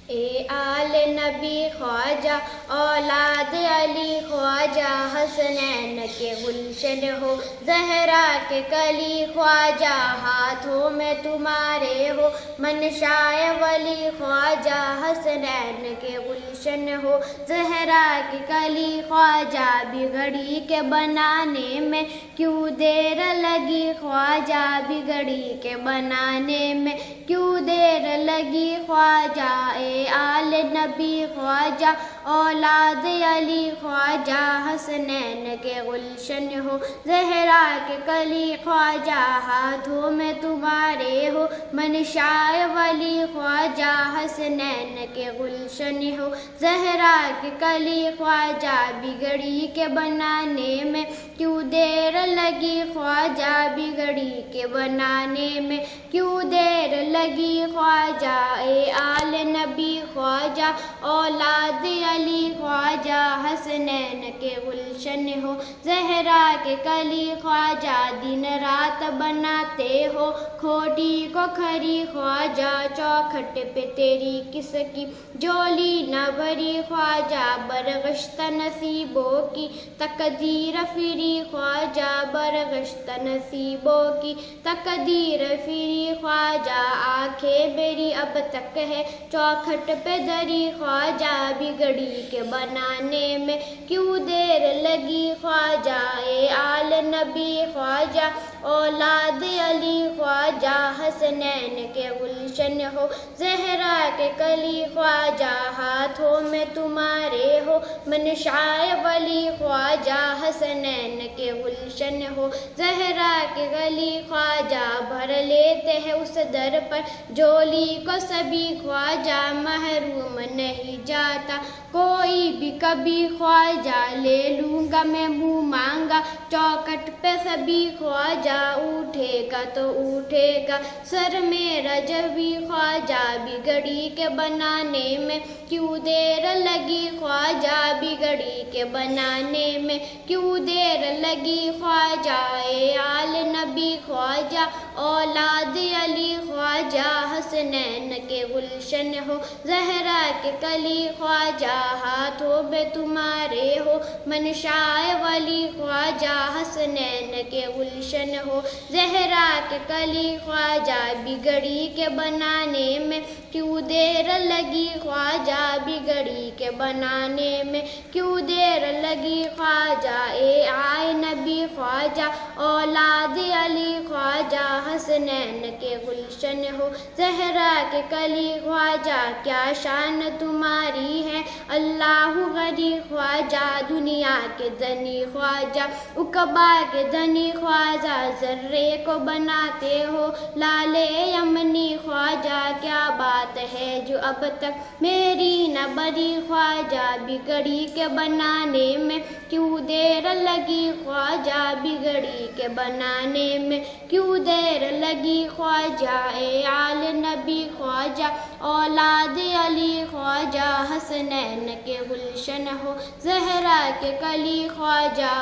اے آل نبی خواجہ اولاد علی خواجہ حسنین کے گلشن ہو زہرا کے کلی خواجہ ہاتھوں میں تمہارے ہو منشائے ولی خواجہ حسنین کے گلشن ہو زہرا کے کلی خواجہ بگڑی کے بنانے میں کیوں دیر لگی خواجہ بگڑی کے بنانے میں کیوں دیر لگی خواجہ اے آل نبی خواجہ اولاد علی خواجہ حسنین کے گلشن ہو زہرا کے کلی خواجہ ہاتھوں میں تمہارے ہو منشائے ولی خواجہ حسنین کے گلشن ہو زہرا کے کلی خواجہ بگڑی کے بنانے میں کیوں دیر لگی خواجہ بگڑی کے بنانے میں کیوں دیر لگی خواجہ اے آل نبی خواجہ اولاد علی خواجہ حسنین کے گلشن ہو زہرا کے کلی خواجہ دن رات بناتے ہو کھوٹی کو کھری خواجہ چوکھٹ پہ تیری کس کی جولی نہ بھری خواجہ برگشت نصیبوں کی تقدیر فری خواجہ برگشت نصیبوں کی تقدیر فری خواجہ آنکھیں میری اب تک ہے چوکھٹ پہ دری خواجہ بگڑی کے بنانے میں کیوں دیر لگی خواجہ اے آل نبی خواجہ اولاد علی خواجہ حسنین کے گلشن ہو زہرا کے کلی خواجہ ہاتھوں میں تمہارے ہو منشائے ولی خواجہ حسنین کے گلشن ہو زہرا کے گلی خواجہ بھر لیتے ہیں اس در پر جولی کو سبھی خواجہ محروم نہیں جاتا کوئی بھی کبھی خواجہ لے لوں گا میں منہ مانگا چوکٹ پہ سبھی خواجہ اٹھے گا تو اٹھے گا سر میرا جبھی خواجہ بگڑی کے بنانے میں کیوں دیر لگی خواجہ بگڑی کے بنانے میں کیوں دیر لگی خواجہ اے آل نبی خواجہ اولاد علی خواجہ حسنین کے گلشن ہو زہرا کے کلی خواجہ ہاتھوں میں تمہارے ہو منشائے ولی خواجہ حسنین کے گلشن ہو زہرا کے کلی خواجہ بگڑی کے بنانے میں کیوں دیر لگی خواجہ بگڑی کے بنانے میں کیوں دیر لگی خواجہ اے آئے نبی خواجہ اولاد علی خواجہ حسنین کے گلشن ہو زہرا کے کلی خواجہ کیا شان تمہاری ہے اللہ غنی خواجہ دنیا کے دنی خواجہ عقبہ کے دنی خواجہ ذرے کو بناتے ہو لال یمنی خواجہ کیا بات ہے جو اب تک میری نہ بری خواجہ بگڑی کے بنانے میں کیوں دیر لگی خواجہ بگڑی کے بنانے میں کیوں دیر لگی خواجہ اے آل نبی خواجہ اولاد علی خواجہ حسنین کے گلشن ہو زہرا کے کلی خواجہ